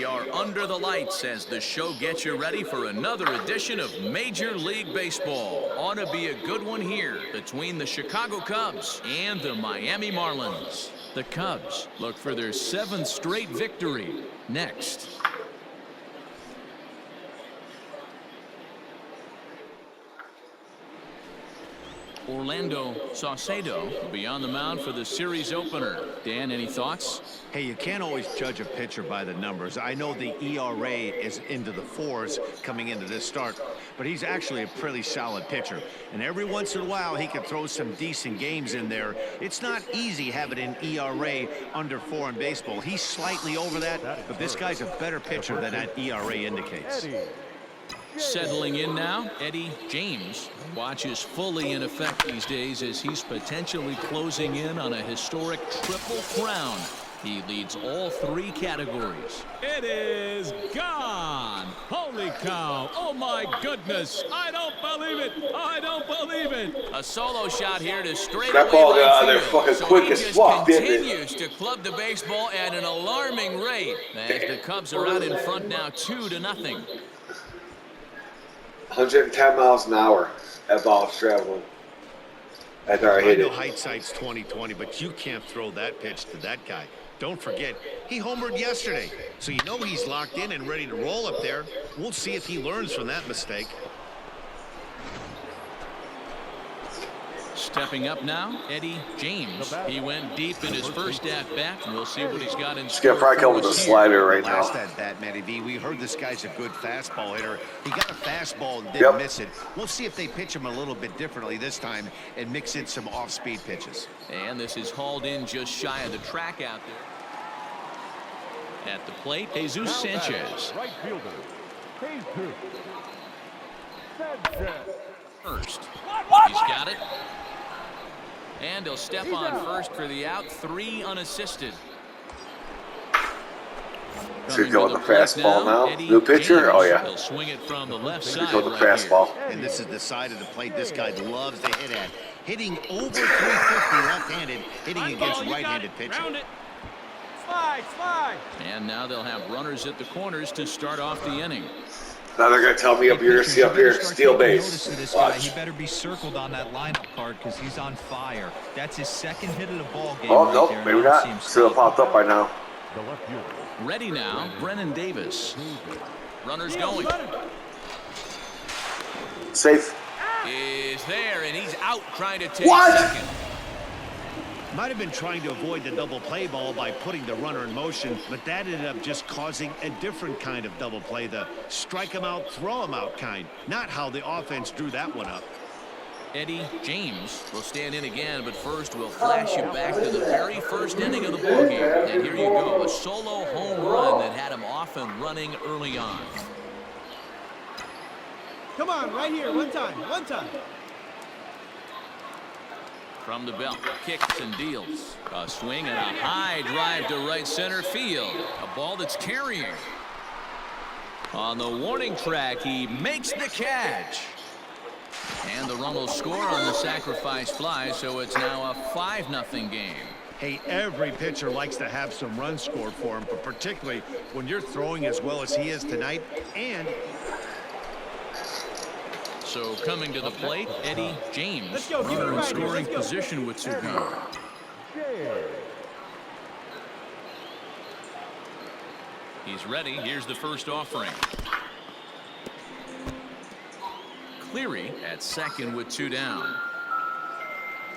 We are under the lights as the show gets you ready for another edition of Major League Baseball. Ought to be a good one here between the Chicago Cubs and the Miami Marlins. The Cubs look for their 7th straight victory next. Orlando Saucedo will be on the mound for the series opener. Dan, any thoughts? Hey, you can't always judge a pitcher by the numbers. I know the ERA is into the 4s coming into this start, but he's actually a pretty solid pitcher. And every once in a while, he can throw some decent games in there. It's not easy having an ERA under 4 in baseball. He's slightly over that, but this guy's a better pitcher than that ERA indicates. Settling in now, Eddie James. Watch is fully in effect these days as he's potentially closing in on a historic triple crown. He leads all 3 categories. It is gone. Holy cow. Oh, my goodness. I don't believe it. I don't believe it. A solo shot here to straight that ball got out of there fucking quick as fuck, didn't it? Continues to club the baseball at an alarming rate as the Cubs are out in front now 2-0. 110 miles an hour that ball's traveling. After I hit it. Hindsight's 20/20, but you can't throw that pitch to that guy. Don't forget, he homered yesterday, so you know he's locked in and ready to roll up there. We'll see if he learns from that mistake. Stepping up now, Eddie James. He went deep in his first at-bat. We'll see what he's got in store. He's probably come with a slider right now. Last at-bat, Matty V, we heard this guy's a good fastball hitter. He got a fastball and didn't miss it. We'll see if they pitch him a little bit differently this time and mix in some off-speed pitches. And this is hauled in just shy of the track out there. At the plate, Jesus Sanchez. Right fielder, Jesus Sanchez. First. He's got it. And he'll step on first for the out. 3 unassisted. Should go with the fastball now. New pitcher? Oh, yeah. He'll swing it from the left side. Should go with the fastball. And this is the side of the plate this guy loves to hit at. Hitting over 350 left-handed, hitting against right-handed pitching. Slide. And now they'll have runners at the corners to start off the inning. Now they're going to tell me up here, see up here, steal base. He better be circled on that lineup card because he's on fire. That's his 2nd hit of the ball game. Oh, nope, maybe not. Still popped up by now. Ready now, Brennan Davis. Runners going. Safe. Is there, and he's out trying to take second. Might have been trying to avoid the double play ball by putting the runner in motion, but that ended up just causing a different kind of double play, the strike him out, throw him out kind. Not how the offense drew that one up. Eddie James will stand in again, but first we'll flash you back to the very first inning of the ballgame. And here you go, a solo home run that had him off and running early on. Come on, right here, one time. From the belt, kicks and deals. A swing and a high drive to right center field. A ball that's carrying. On the warning track, he makes the catch. And the run will score on the sacrifice fly, so it's now a 5-0 game. Hey, every pitcher likes to have some runs scored for him, but particularly when you're throwing as well as he is tonight. And so coming to the plate, Eddie James. Runner in scoring position with 2 gone. He's ready. Here's the first offering. Cleary at second with 2 down.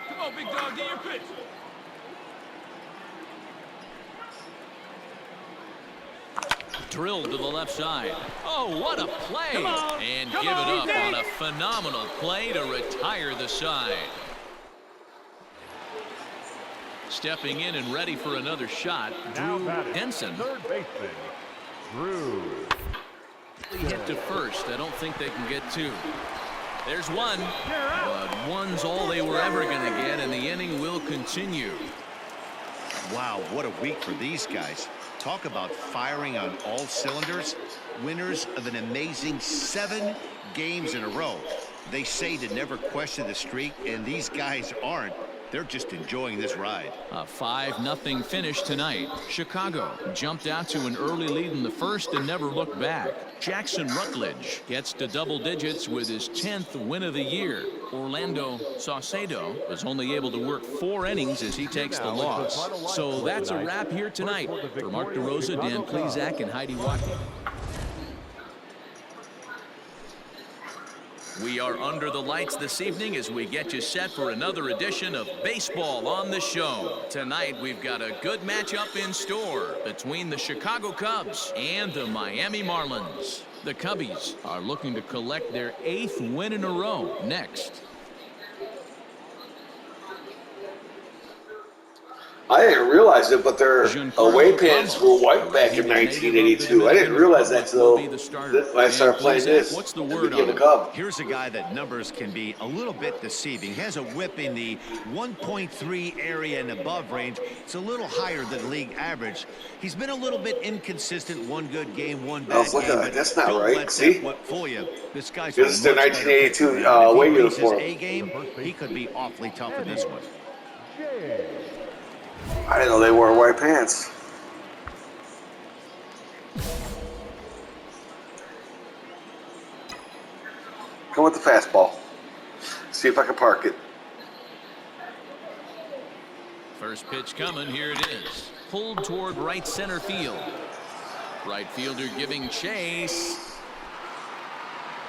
Come on, big dog, get your pitch. Drilled to the left side. Oh, what a play. And give it up on a phenomenal play to retire the side. Stepping in and ready for another shot, Drew Denson. Third baseman, Drew. Hit to first. I don't think they can get 2. There's 1, but 1's all they were ever going to get, and the inning will continue. wow, what a week for these guys. Talk about firing on all cylinders. Winners of an amazing 7 games in a row. They say to never question the streak, and these guys aren't. They're just enjoying this ride. A 5-0 finish tonight. Chicago jumped out to an early lead in the first and never looked back. Jackson Rutledge gets to double digits with his 10th win of the year. Orlando Saucedo was only able to work 4 innings as he takes the loss. So that's a wrap here tonight. For Mark DeRosa, Dan Plezak, and Heidi Watkins. We are under the lights this evening as we get you set for another edition of Baseball on the Show. Tonight, we've got a good matchup in store between the Chicago Cubs and the Miami Marlins. The Cubbies are looking to collect their 8th win in a row next. I didn't realize it, but their away pants were white back in 1982. I didn't realize that until when I started playing this. What's the word on it? Here's a guy that numbers can be a little bit deceiving. He has a whip in the 1.3 area and above range. It's a little higher than league average. He's been a little bit inconsistent. One good game, one bad game. That's not right. See? For you. This guy's this is the 1982 away uniform. A game, he could be awfully tough in this one. I didn't know they wore white pants. Come with the fastball. See if I can park it. First pitch coming. Here it is. Pulled toward right center field. Right fielder giving chase.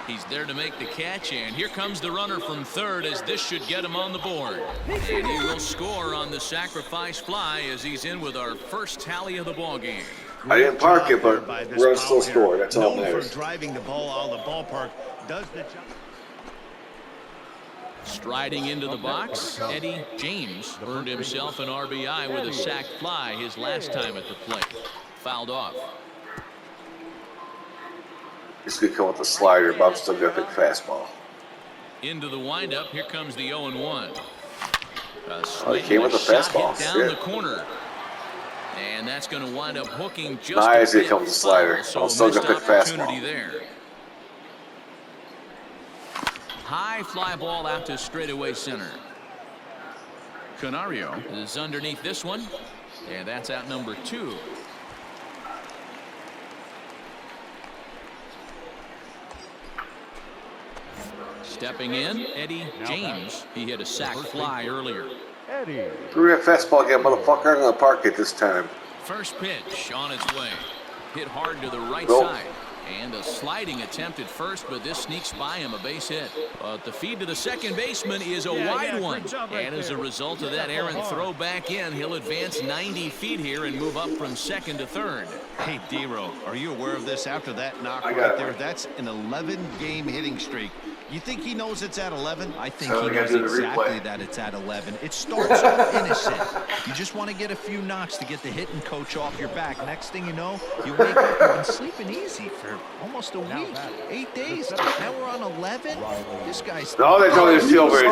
He's there to make the catch, and here comes the runner from third as this should get him on the board. And he will score on the sacrifice fly as he's in with our first tally of the ball game. I didn't park it, but we're still scored. That's all that matters. For driving the ball out of the ballpark, does the job. Striding into the box, Eddie James earned himself an RBI with a sac fly his last time at the plate. Fouled off. He's going to come with the slider, but I'm still going to pick fastball. Into the windup. Here comes the 0-1. He came with the fastball. Down the corner. And that's going to wind up hooking just nice. Here comes the slider. So I'm still going to pick fastball. There. High fly ball out to straightaway center. Canario is underneath this one. And that's out number 2. Stepping in, Eddie James. He hit a sac fly earlier. Threw that fastball again, motherfucker. I'm going to park it this time. First pitch on its way. Hit hard to the right side. And a sliding attempt at first, but this sneaks by him, a base hit. But the feed to the second baseman is a wide one. And as a result of that errant throw back in, he'll advance 90 feet here and move up from second to third. Hey, D-Row, are you aware of this after that knock right there? That's an 11-game hitting streak. You think he knows it's at 11? I think he knows exactly that it's at 11. It starts innocent. You just want to get a few knocks to get the hitting coach off your back. Next thing you know, you wake up, you've been sleeping easy for almost a week, 8 days. Now we're on 11. This guy's... No, they told me to steal base.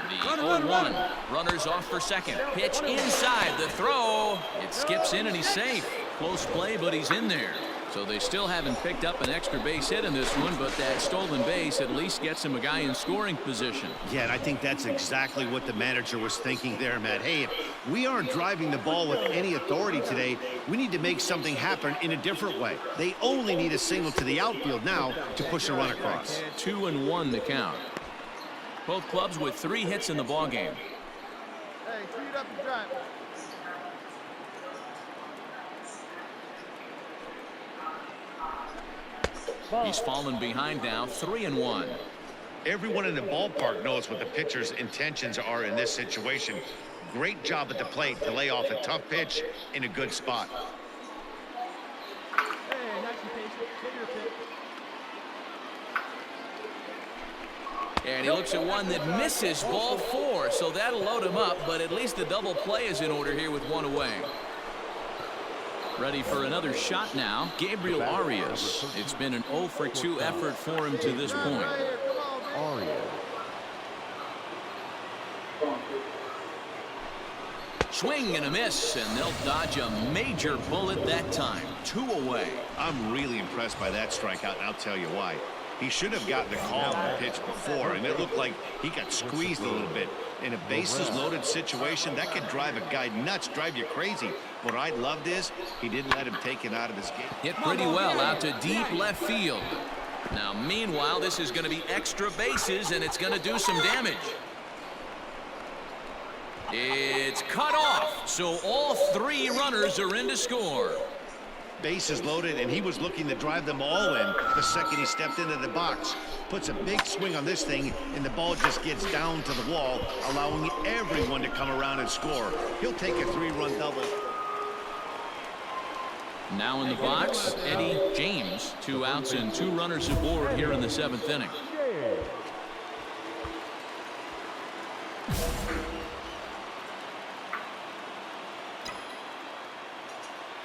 The 0-1. Runners off for second. Pitch inside. The throw. It skips in and he's safe. Close play, but he's in there. So they still haven't picked up an extra base hit in this one, but that stolen base at least gets him a guy in scoring position. Yeah, and I think that's exactly what the manager was thinking there, Matt. Hey, if we aren't driving the ball with any authority today, we need to make something happen in a different way. They only need a single to the outfield now to push a run across. 2-1 the count. Both clubs with 3 hits in the ball game. Hey, tee it up and drive. He's fallen behind now, 3-1. Everyone in the ballpark knows what the pitcher's intentions are in this situation. Great job at the plate to lay off a tough pitch in a good spot. Hey, nice and patient. Take your pick. And he looks at one that misses, ball 4, so that'll load him up, but at least the double play is in order here with 1 away. Ready for another shot now, Gabriel Arias. It's been an 0-for-2 effort for him to this point. Swing and a miss, and they'll dodge a major bullet that time. 2 away. I'm really impressed by that strikeout, and I'll tell you why. He should have gotten the call on the pitch before, and it looked like he got squeezed a little bit. In a bases-loaded situation, that could drive a guy nuts, drive you crazy. What I loved is he didn't let him take it out of his game. Hit pretty well out to deep left field. Now, meanwhile, this is going to be extra bases, and it's going to do some damage. It's cut off, so all 3 runners are in to score. Bases loaded, and he was looking to drive them all in the second he stepped into the box. Puts a big swing on this thing, and the ball just gets down to the wall, allowing everyone to come around and score. He'll take a 3-run double. Now in the box, Eddie James. 2 outs and 2 runners aboard here in the 7th inning.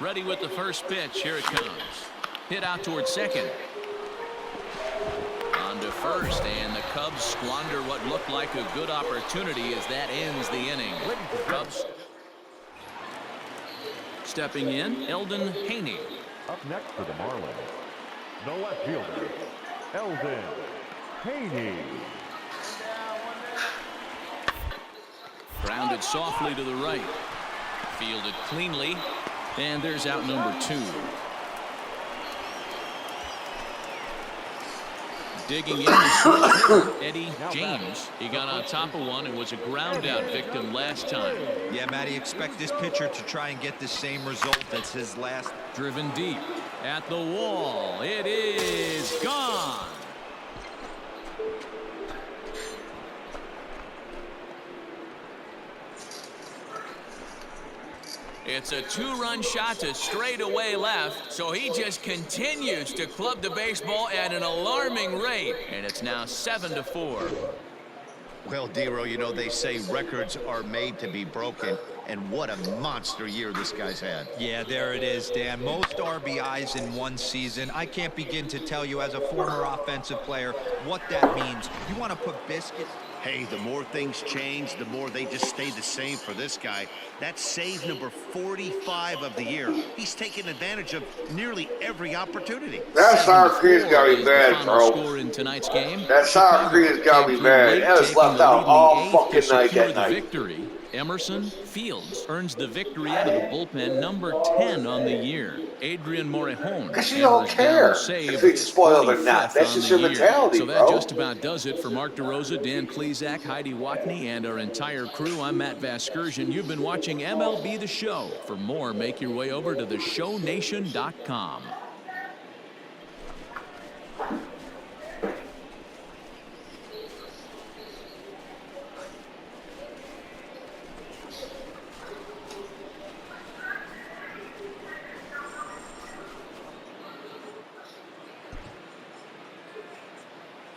Ready with the first pitch. Here it comes. Hit out towards second. On to first, and the Cubs squander what looked like a good opportunity as that ends the inning. Cubs stepping in, Eldon Haney. Up next for the Marlins, the left fielder, Eldon Haney. Grounded softly to the right. Fielded cleanly. And there's out number 2. Digging in to Eddie James. He got on top of one and was a ground out victim last time. Yeah, Matty, expect this pitcher to try and get the same result as his last. Driven deep at the wall. It is gone. It's a 2-run shot to straightaway left, so he just continues to club the baseball at an alarming rate, and it's now 7-4. Well, Dero, you know, they say records are made to be broken, and what a monster year this guy's had. Yeah, there it is, Dan. Most RBIs in one season. I can't begin to tell you as a former offensive player what that means. You want to put biscuits? Hey, the more things change, the more they just stay the same for this guy. That's save number 45 of the year. He's taken advantage of nearly every opportunity. That sour cream's got me bad, bro. Score in tonight's game. That sour cream's got me bad. That was left out all fucking night that night. Victory. Emerson Fields earns the victory out of the bullpen, number 10 on the year. Adrian Morejon. Because you don't care if it's spoiled or not. That's just your mentality, so that bro. just about does it for Mark DeRosa, Dan Klezak, Heidi Watney, and our entire crew. I'm Matt Vasgersian. You've been watching MLB The Show. For more, make your way over to theshownation.com.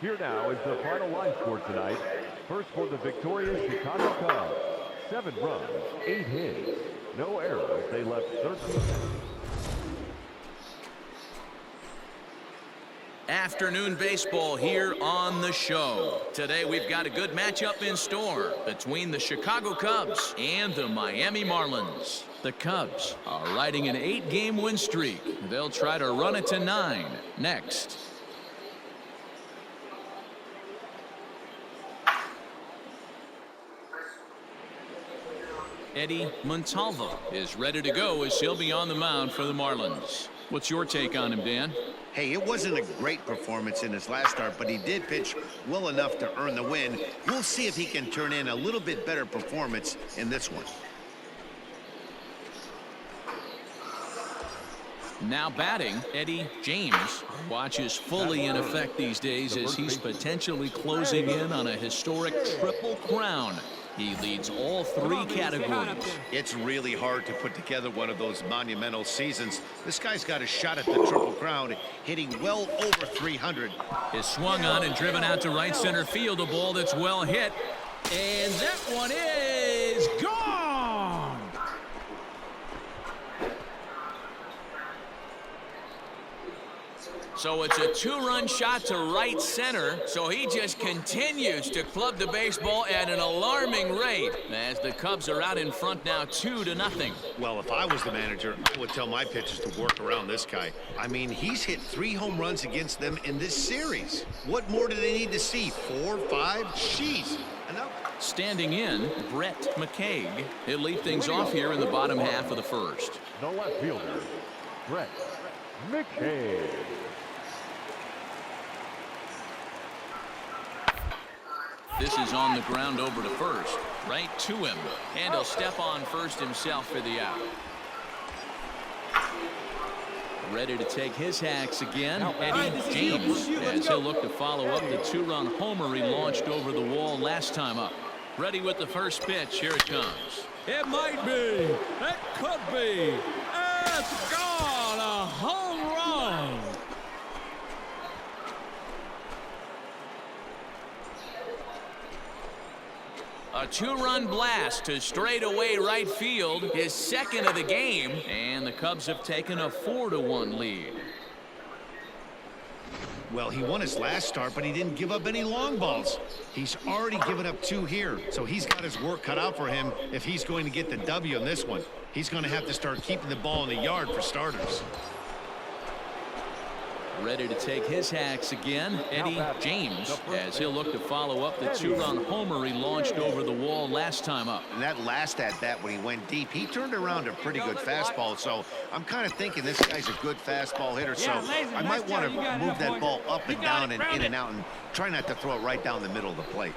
Here now is the final line score tonight. First for the victorious Chicago Cubs. 7 runs, 8 hits, no errors. They left 13. Afternoon baseball here on the show. Today we've got a good matchup in store between the Chicago Cubs and the Miami Marlins. The Cubs are riding an 8-game win streak. They'll try to run it to 9 next. Eddie Montalvo is ready to go as he'll be on the mound for the Marlins. What's your take on him, Dan? Hey, it wasn't a great performance in his last start, but he did pitch well enough to earn the win. We'll see if he can turn in a little bit better performance in this one. Now batting, Eddie James. Watch is fully in effect these days as he's potentially closing in on a historic triple crown. He leads all 3 categories. It's really hard to put together one of those monumental seasons. This guy's got a shot at the Triple Crown, hitting well over 300. Is swung on and driven out to right center field, a ball that's well hit. And that one is gone! So it's a 2-run shot to right center. So he just continues to club the baseball at an alarming rate as the Cubs are out in front now 2-0. Well, if I was the manager, I would tell my pitchers to work around this guy. I mean, he's hit 3 home runs against them in this series. What more do they need to see? 4, 5? Jeez. Standing in, Brett McCaig. He'll lead things off here in the bottom half of the first. The left fielder, Brett McCaig. This is on the ground over to first. Right to him. And he'll step on first himself for the out. Ready to take his hacks again, Eddie James, as he'll look to follow up the 2-run homer he launched over the wall last time up. Ready with the first pitch. Here it comes. It might be. It could be. It's gone. A home run. A 2-run blast to straightaway right field, his second of the game, and the Cubs have taken a 4-1 lead. Well, he won his last start, but he didn't give up any long balls. He's already given up 2 here, so he's got his work cut out for him if he's going to get the W in this one. He's going to have to start keeping the ball in the yard for starters. Ready to take his hacks again, Eddie James, as he'll look to follow up the 2-run homer he launched over the wall last time up. And that last at-bat when he went deep, he turned around a pretty good fastball, so I'm kind of thinking this guy's a good fastball hitter, so I might want to move that ball up and down and in and out and try not to throw it right down the middle of the plate.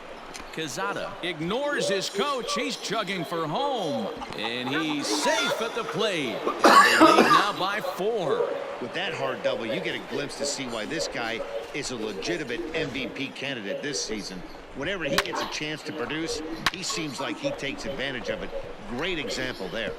Quezada ignores his coach. He's chugging for home, and he's safe at the plate. They lead now by 4. With that hard double, you get a glimpse to see why this guy is a legitimate MVP candidate this season. Whenever he gets a chance to produce, he seems like he takes advantage of it. Great example there.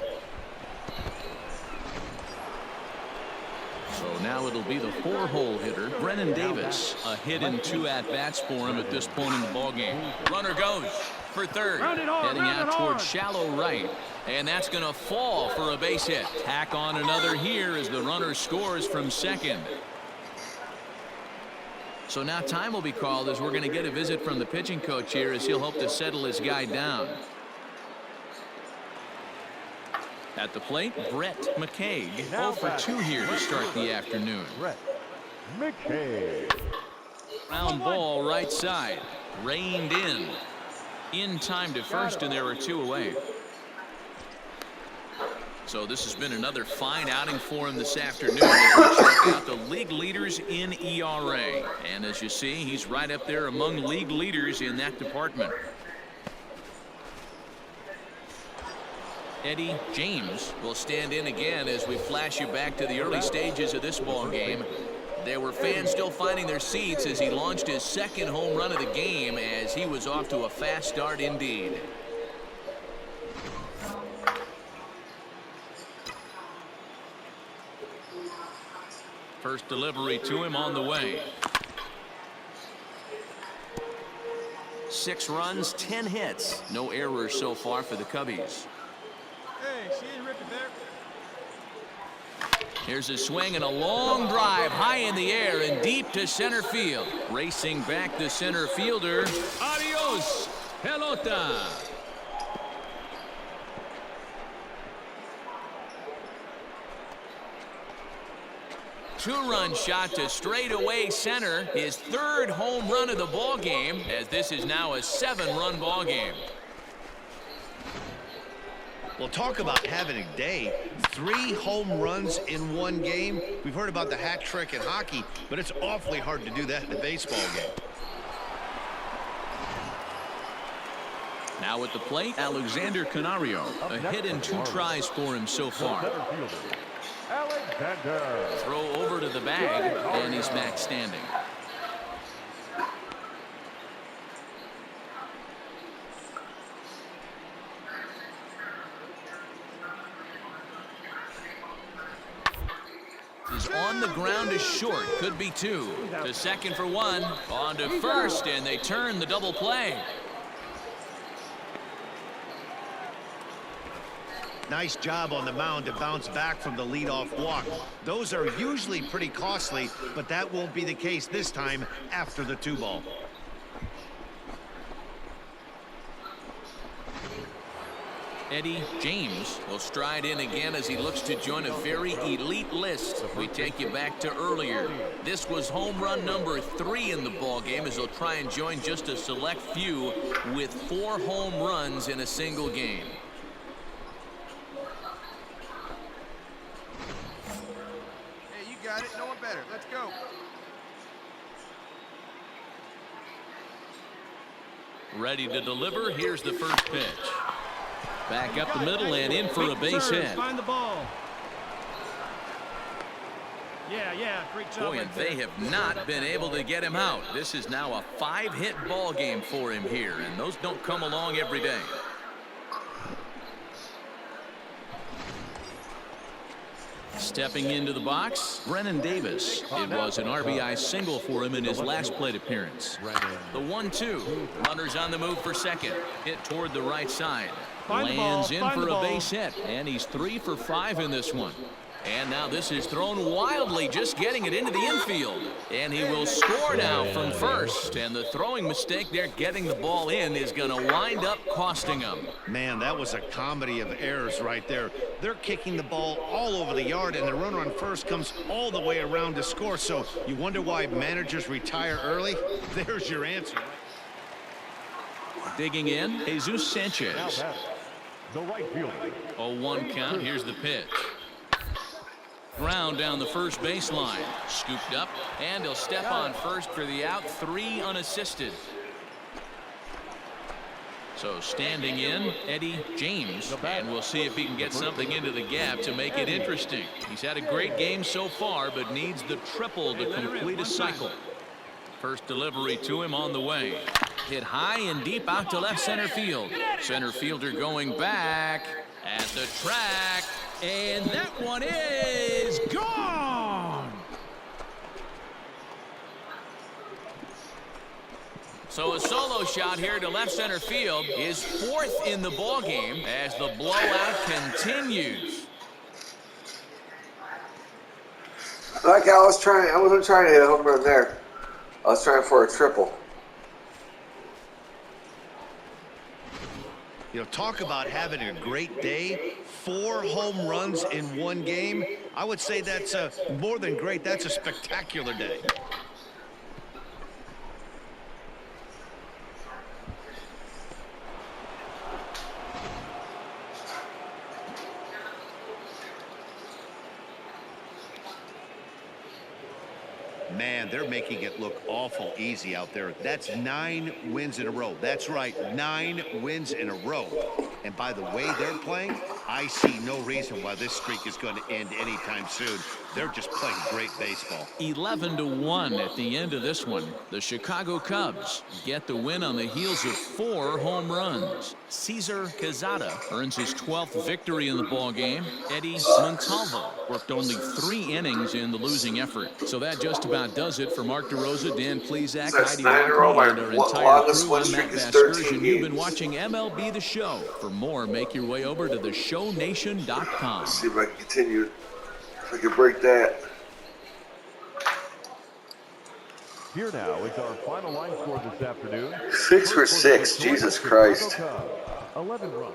So now it'll be the 4-hole hitter, Brennan Davis. A hit in 2 at-bats for him at this point in the ballgame. Runner goes for third, heading out towards shallow right. And that's going to fall for a base hit. Tack on another here as the runner scores from second. So now time will be called as we're going to get a visit from the pitching coach here as he'll hope to settle his guy down. At the plate, Brett McCaig. 0 for 2 here to start the afternoon. Brett McCaig. Round ball right side. Reined in. In time to first, and there are 2 away. So this has been another fine outing for him this afternoon as we check out the league leaders in ERA. And as you see, he's right up there among league leaders in that department. Eddie James will stand in again as we flash you back to the early stages of this ball game. There were fans still finding their seats as he launched his second home run of the game as he was off to a fast start indeed. First delivery to him on the way. 6 runs, 10 hits. No errors so far for the Cubbies. Hey, she ain't ripping there. Here's a swing and a long drive high in the air and deep to center field. Racing back the center fielder. Adios, pelota. Two-run shot to straightaway center. His 3rd home run of the ball game, as this is now a 7-run ball game. Well, talk about having a day. 3 home runs in 1 game. We've heard about the hack trick in hockey, but it's awfully hard to do that in a baseball game. Now at the plate, Alexander Canario. A hit and 2 tries for him so far. Alexander. Throw over to the bag, and he's back standing. Is on the ground is short. Could be 2. To second for 1. On to first, and they turn the double play. Nice job on the mound to bounce back from the leadoff walk. Those are usually pretty costly, but that won't be the case this time after the 2-ball. Eddie James will stride in again as he looks to join a very elite list. We take you back to earlier. This was home run number 3 in the ball game as he'll try and join just a select few with 4 home runs in a single game. Hey, you got it. No one better. Let's go. Ready to deliver. Here's the first pitch. Back up the middle and in for a base hit. Find the ball. Yeah, great job. Boy, and they have not been able to get him out. This is now a 5-hit ball game for him here, and those don't come along every day. Stepping into the box, Brennan Davis. It was an RBI single for him in his last plate appearance. The 1-2. Runners on the move for second. Hit toward the right side. Lands in for a base hit, and he's 3 for 5 in this one. And now this is thrown wildly, just getting it into the infield. And he will score now from first. And the throwing mistake there, getting the ball in, is going to wind up costing him. Man, that was a comedy of errors right there. They're kicking the ball all over the yard, and the runner on first comes all the way around to score. So you wonder why managers retire early? There's your answer. Digging in, Jesus Sanchez. The right fielder. 0-1 count. Here's the pitch. Ground down the first baseline. Scooped up, and he'll step on first for the out. 3 unassisted. So standing in, Eddie James, and we'll see if he can get something into the gap to make it interesting. He's had a great game so far, but needs the triple to complete a cycle. First delivery to him on the way. Hit high and deep out to left center field. Center fielder going back at the track, and that one is gone. So a solo shot here to left center field is 4th in the ball game as the blowout continues. Like I wasn't trying to hit a home run there. I was trying for a triple. You know, talk about having a great day. 4 home runs in one game. I would say that's more than great. That's a spectacular day. Man, they're making it look awful easy out there. That's 9 wins in a row. That's right, 9 wins in a row. And by the way they're playing, I see no reason why this streak is going to end anytime soon. They're just playing great baseball. 11-1 at the end of this one. The Chicago Cubs get the win on the heels of 4 home runs. Cesar Quezada earns his 12th victory in the ball game. Eddie Montalvo worked only 3 innings in the losing effort. So that just about does it for Mark DeRosa, Dan Plesac, Heidi Rockney, and our entire crew. I'm Matt Vasgersian. You've been watching MLB The Show. For more, make your way over to theshownation.com. Let's see if I can continue. If I can break that. Here now is our final line score this afternoon. 6 for 6. Jesus Christ. 11 runs.